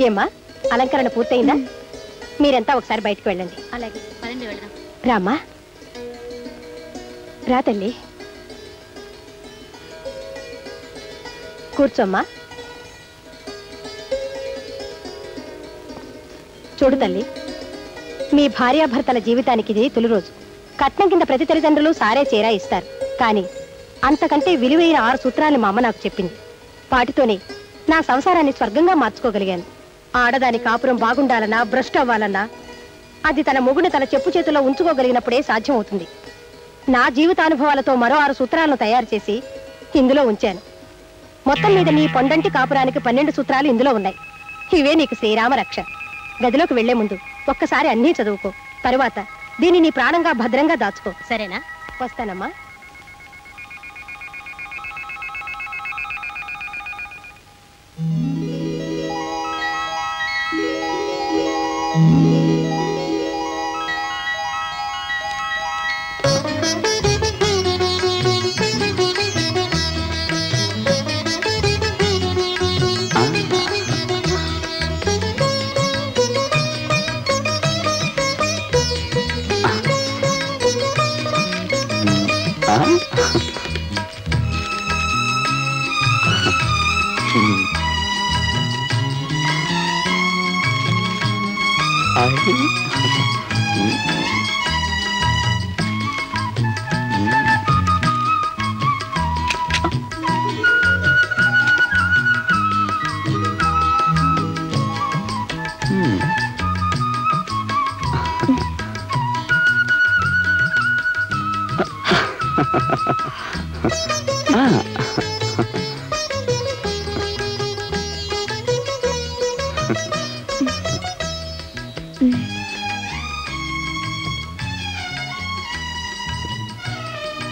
ఏమ్మా అలంకరణ పూర్తయిందా? మీరంతా ఒకసారి బయటకు వెళ్ళండి. అలాగే పదండి వెళ్దాం. రామ్మా రా తల్లి, కూర్చోమ్మా. చూడు తల్లి, మీ భార్యాభర్తల జీవితానికి ఇది తొలి రోజు. కట్నం కింద ప్రతి తల్లిదండ్రులు సారే చీరా ఇస్తారు. కానీ అంతకంటే విలువైన 6 సూత్రాలు మా అమ్మ నాకు చెప్పింది. వాటితోనే నా సంసారాన్ని స్వర్గంగా మార్చుకోగలిగాను. ఆడదాని కాపురం బాగుండాలన్నా, భ్రష్టు అవ్వాలన్నా అది తన మొగుడిని తన చెప్పు చేతుల్లో ఉంచుకోగలిగినప్పుడే సాధ్యం అవుతుంది. నా జీవితానుభవాలతో మరో 6 సూత్రాలను తయారు చేసి ఇందులో ఉంచాను. మొత్తం మీద నీ పొండంటి కాపురానికి 12 సూత్రాలు ఇందులో ఉన్నాయి. ఇవే నీకు శ్రీరామ రక్ష. గదిలోకి వెళ్లే ముందు ఒక్కసారి అన్నీ చదువుకో. తరువాత దీన్ని నీ ప్రాణంగా భద్రంగా దాచుకో. సరేనా? వస్తానమ్మా.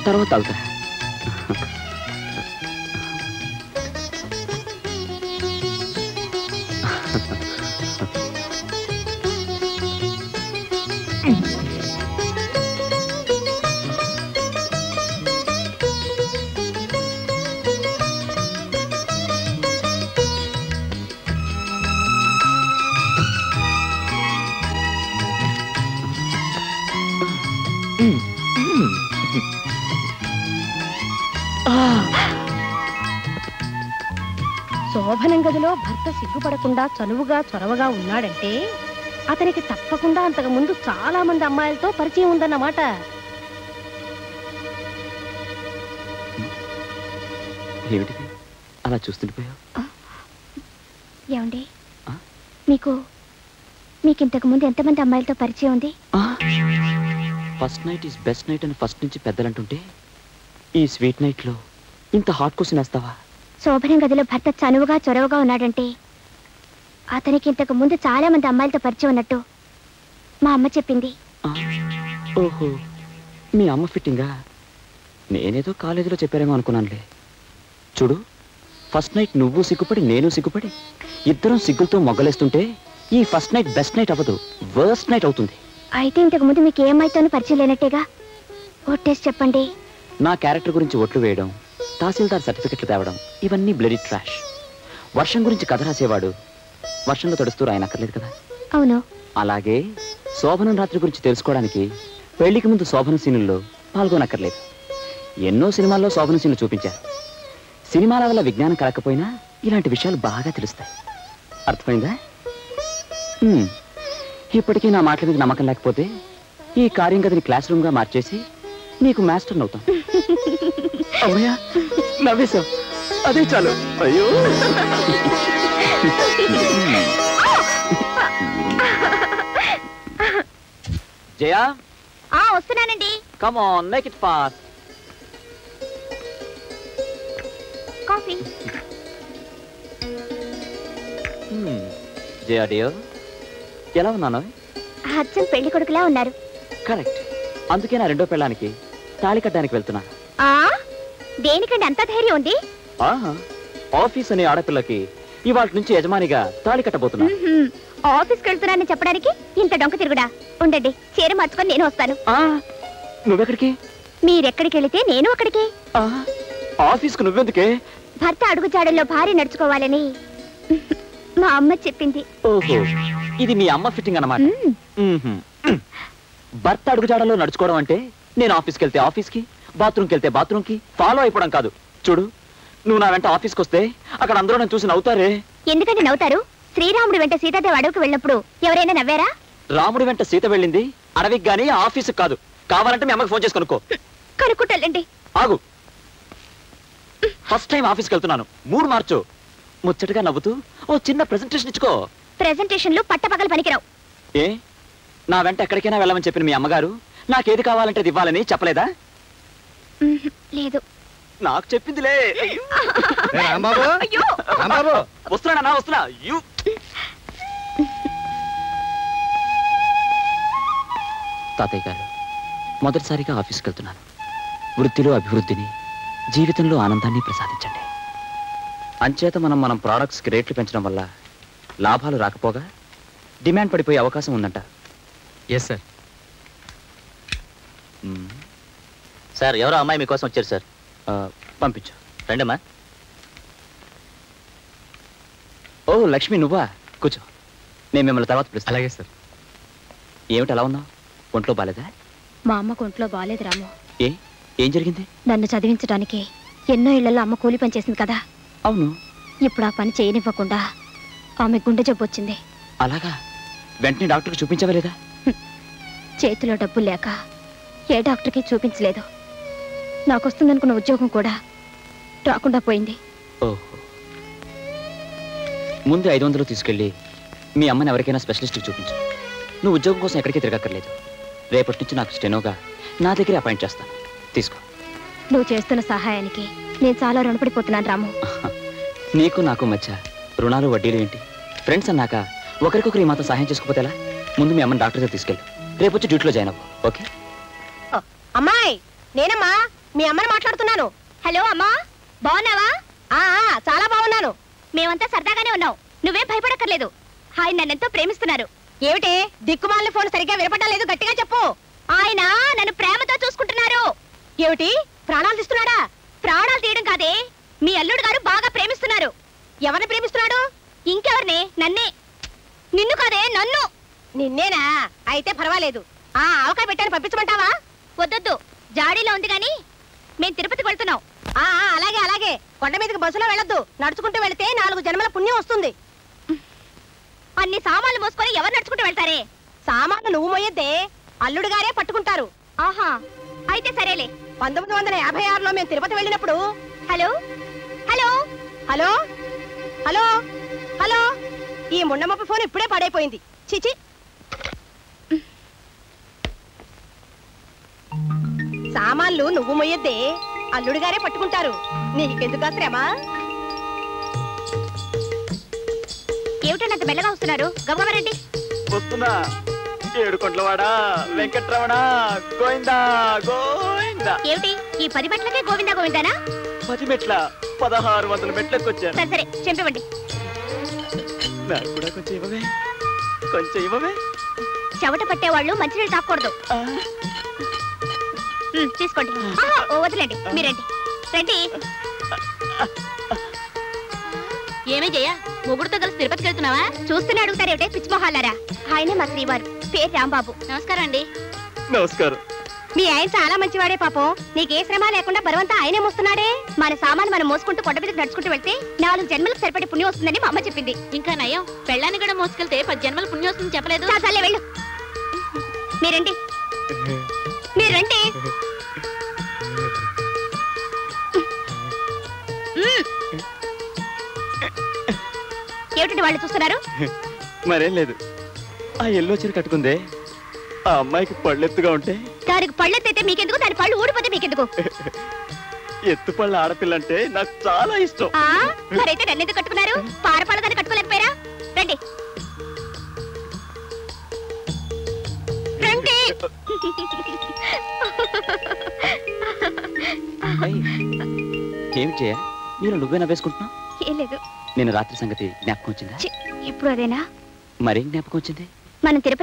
తర్వాత అవుతా. శోభనం గదిలో భర్త సిగ్గుపడకుండా చనువుగా చొరవగా ఉన్నాడంటే అతనికి తప్పకుండా అంతకు ముందు చాలా మంది అమ్మాయిలతో పరిచయం ఉందన్నమాట. ఏమిటిది అలా చూస్తుండిపోయావు? ఏమండి, మీకు ఇంతకు ముందు ఎంతమంది అమ్మాయిలతో పరిచయం ఉంది? First night is best night అని ఫస్ట్ నుంచి పెద్దలంటుంటే ఈ స్వీట్ నైట్ లో ఇంత హాట్ క్వశ్చన్ వేస్తావా? శోభనం గదిలో భర్త చనువుగా చొరవగా ఉన్నాడంటే అతనికి ఇంతకు ముందు చాలా మంది అమ్మాయిలతో పరిచయం ఉన్నట్టు మా అమ్మ చెప్పింది. ఓహో, మీ అమ్మ ఫిట్టింగా? నేనేదో కాలేజీలో చెప్పారేమో అనుకున్నానులే. చూడు, ఫస్ట్ నైట్ నువ్వు సిగ్గుపడి నేను సిగ్గుపడి ఇద్దరం సిగ్గులతో మొగ్గలేస్తుంటే ఈ ఫస్ట్ నైట్ బెస్ట్ నైట్ అవ్వదు, వర్స్ట్ నైట్ అవుతుంది. అయితే ఇంతకు ముందు మీకు ఏమైతేనూ పరిచయం లేనట్టేగా? ఒట్టేసి చెప్పండి. నా క్యారెక్టర్ గురించి ఒట్లు వేయడం, తహసీల్దార్ సర్టిఫికెట్లు తేవడం ఇవన్నీ బ్లడీ ట్రాష్. వర్షం గురించి కథ రాసేవాడు వర్షంలో తడుస్తూ రాయనక్కర్లేదు కదా. అవును. అలాగే శోభనం రాత్రి గురించి తెలుసుకోవడానికి పెళ్లికి ముందు శోభన సీనుల్లో పాల్గొనక్కర్లేదు. ఎన్నో సినిమాల్లో శోభన సీన్లు చూపించారు. సినిమాల వల్ల విజ్ఞానం కలకపోయినా ఇలాంటి విషయాలు బాగా తెలుస్తాయి. అర్థమైందా? ఇప్పటికీ నా మాటల మీద నమ్మకం లేకపోతే ఈ కార్యం గదిని క్లాస్ రూమ్ గా మార్చేసి నీకు మాస్టర్ అవుతాం. అమ్మయ్యా, నవ్వేశావు, అదే చాలు. అయ్యో, జయా. వస్తున్నానండి. Come on, make it fast. Coffee. Jaya dear, ఎలా ఉన్నాను? అచ్చం పెళ్లి కొడుకులా ఉన్నారు. కరెక్ట్. అందుకే నా రెండో పెళ్ళానికి తాళి కట్టడానికి వెళ్తున్నా. దేనికండి అంత ధైర్యం ఉంది? ఆఫీస్ అనే ఆడపిల్లకి ఇవాళ నుంచి యజమానిగా తాళి కట్టబోతున్నా. ఆఫీస్కి వెళ్తున్నానని చెప్పడానికి ఇంత డొంక తిరుగుడా? ఉండండి, చీర మార్చుకొని నేను వస్తాను. నువ్వెక్కడికి? మీరెక్కడికి వెళితే నేను అక్కడికి. ఆఫీస్కు నువ్వెందుకే? భర్త అడుగుజాడల్లో భార్య నడుచుకోవాలని మా అమ్మ చెప్పింది. ఓహో, ఇది మీ అమ్మ ఫిట్టింగ్ అన్నమాట. భర్త అడుగుజాడలో నడుచుకోవడం అంటే నేను ఆఫీస్కి వెళ్తే ఆఫీస్కి, బాత్రూమ్కి వెళ్తే బాత్రూమ్కి ఫాలో అయిపోవడం కాదు. చూడు, నువ్వు నా వెంట ఆఫీస్కి వస్తే అక్కడ అందరూ నేను చూసి నవ్వుతారే. ఎందుకంటే నవ్వుతారు? శ్రీరాముడి వెంట సీతాదేవి అడవికి వెళ్ళినప్పుడు ఎవరైనా నవ్వారా? రాముడి వెంట సీత వెళ్ళింది అడవికి గానీ ఆఫీస్కి కాదు. కావాలంటే మీ అమ్మకి ఫోన్ చేసి కనుక్కో. కనుక్కుంటాలండి. ఆగు, ఫస్ట్ టైం ఆఫీస్కి వెళ్తున్నాను, మూడు మార్చు. ముచ్చటగా నవ్వుతూ ఓ చిన్న ప్రెజెంటేషన్ ఇచ్చుకో. ప్రెజెంటేషన్లు పట్టపగలు పనికిరావు. ఏ, నా వెంట ఎక్కడికైనా వెళ్ళమని చెప్పిన మీ అమ్మగారు నాకేది కావాలంటే అది ఇవ్వాలని చెప్పలేదా? లేదు. నాకు చెప్పిందిలే. అయ్యో! వస్తున్నా వస్తున్నా. తాతయ్య గారు, మొదటిసారిగా ఆఫీస్కి వెళ్తున్నాను. వృత్తిలో అభివృద్ధిని, జీవితంలో ఆనందాన్ని ప్రసాదించండి. అంచేత మనం ప్రోడక్ట్స్కి రేట్లు పెంచడం వల్ల లాభాలు రాకపోగా డిమాండ్ పడిపోయే అవకాశం ఉందంట. Yes sir. సార్, ఎవరో అమ్మాయి మీకోసం వచ్చారు సార్. పంపించు. రండమ్మా. ఓ లక్ష్మి, నువ్వా? కూర్చో, నేను మిమ్మల్ని తర్వాత పిలుస్తాను. అలాగే సార్. ఏమిటి అలా ఉన్నావు? ఒంట్లో బాలేదా? మా అమ్మకు ఒంట్లో బాలేదు రాము. ఏం జరిగింది? నన్ను చదివించడానికి ఎన్నో ఇళ్లలో అమ్మ కూలి పని చేసింది కదా. అవును. ఇప్పుడు ఆ పని చేయనివ్వకుండా ఆమె గుండె జబ్బు వచ్చింది. అలాగా? వెంటనే డాక్టర్కి చూపించవలేదా? చేతిలో డబ్బులు లేక ఏ డాక్టర్కి చూపించలేదు. నాకు వస్తుందనుకున్న ఉద్యోగం కూడా రాకుండా పోయింది. ఓహో, ముందు 500 తీసుకెళ్ళి మీ అమ్మని ఎవరికైనా స్పెషలిస్ట్కి చూపించు. నువ్వు ఉద్యోగం కోసం ఎక్కడికి తిరగక్కర్లేదు. రేపటి నుంచి నాకు స్టెనోగా నా దగ్గర అపాయింట్ చేస్తాను. తీసుకో. నువ్వు చేస్తున్న సహాయానికి నేను చాలా రుణపడిపోతున్నాను రాము. నీకు నాకు మధ్య రుణాలు వడ్డీలు ఏంటి? ఫ్రెండ్స్ అన్నాక ఒకరికొకరు ఈ మాత్రం సహాయం చేసుకోపోతే ఎలా? ముందు మీ అమ్మని డాక్టర్ దగ్గర తీసుకెళ్ళు. రేపు వచ్చి డ్యూటీలో జాయిన్ అవ్వు. ఓకే? అమ్మాయి, నేనమ్మా మీ అమ్మని మాట్లాడుతున్నాను. హలో అమ్మా, బాగున్నావా? చాలా బాగున్నాను. మేమంతా సరదాగానే ఉన్నాం. నువ్వేం భయపడక్కర్లేదు. ఆయన నన్నెంతో ప్రేమిస్తున్నారు. ఏమిటి దిక్కుమాలిన ఫోన్ సరిగ్గా వినపడడం లేదు, గట్టిగా చెప్పు. ఆయన నన్ను ప్రేమతో చూసుకుంటున్నారు. ఏమిటి, ప్రాణాలు తీస్తున్నాడా? ప్రాణాలు తీయడం కాదే, మీ అల్లుడు గారు బాగా ప్రేమిస్తున్నారు. ఎవరిని ప్రేమిస్తున్నాడు? ఇంకెవరిని? నన్నే. నిన్ను కాదే, నన్ను. నిన్నేనా? అయితే పర్వాలేదు. ఆవకాయ పెట్టాను, పంపించమంటావా? వద్దొద్దు, జాడీలో ఉంది గాని మేం తిరుపతికి వెళ్తున్నాం. అలాగే అలాగే. కొండ మీదకి బస్సులో వెళ్ళొద్దు, నడుచుకుంటూ వెళితే 4 జన్మల పుణ్యం వస్తుంది. అన్ని సామాన్లు మోసుకొని ఎవరు నడుచుకుంటూ వెళ్తారే? సామాన్లు నువ్వు మోయొద్దే, అల్లుడు గారే పట్టుకుంటారు. ఆహా, అయితే సరేలే. 1956లో మేము తిరుపతి వెళ్ళినప్పుడు. Hello hello hello hello hello ఈ ముండమప్ప ఫోన్ ఇప్పుడే పడైపోయింది. చిచి, సామాన్లు నువ్వు మొయ్యొద్దే, అల్లుడు గారే పట్టుకుంటారు. నీకెందుకు శ్రమ? ఏమిటంత మెల్లగా వస్తున్నారు? గమగమరండి. వస్తున్నా. ఏడుకొండలవాడా వెంకట్రమణ గోవిందా గోవిందా. ఏమిటి ఈ 10 మెట్లకే గోవిందా గోవిందానా? 10 మెట్ల 1600 మెట్లెక్కొచ్చాను. సరే సరే, చెంపివ్వండి. నాకు కూడా కొంచెం ఇవ్వవే, కొంచెం ఇవ్వవే. చెవట పట్టేవాళ్ళు మంచినీళ్ళు తాకూడదు. తీసుకోండి. వదిలేండి, మీరండి. రండి. ఏమే జయ, మొగుడుతో కలిసి తిరుపతికి వెళ్తున్నావా? చూస్తూనే అడుగుతారేమిటే పిచ్చి మొహాలారా. ఆయనే మా శ్రీవారు, పేరు రాంబాబు. నమస్కారం అండి. నమస్కారం. మీ ఆయన చాలా మంచివాడే పాపం. నీకే శ్రమ లేకుండా బరువంతా ఆయనే మోస్తున్నాడే. మన సామాను మనం మోసుకుంటూ కొండ మీదకి నడుచుకుంటూ వెళ్తే 4 జన్మలకు సరిపడే పుణ్యం వస్తుందని మా అమ్మ చెప్పింది. ఇంకా నయం, పెళ్ళాన్ని కూడా మోసుకెళ్తే 10 జన్మల పుణ్యం వస్తుందని చెప్పలేదు. చాలే వెళ్ళు. మీరండి, మీరండి. ఏమిటండి వాళ్ళు చూస్తున్నారు? మరేం లేదు. ఆ ఎల్లో చీర కట్టుకుందే, ఆ అమ్మాయికి పళ్ళెత్తుగా ఉంటే. దానికి పళ్ళెత్తైతే మీకెందుకు? దాని పళ్ళు ఊడిపోతే మీకెందుకు? ఎత్తుపళ్ళ ఆడపిల్లంటే నాకు చాలా ఇష్టం. మరైతే నన్ను ఎందుకు కట్టుకున్నారు? పారపాల దాన్ని కట్టుకోలేకపోయారా? రండి రండి. ఏం చేయ, నేను నువ్వే నవ్వేసుకుంటున్నావు? ఏం లేదు. నేను రాత్రి సంగతి జ్ఞాపకం వచ్చిందా? ఇప్పుడు అదేనా? మరేం జ్ఞాపకం వచ్చింది? మనం తిరుపతి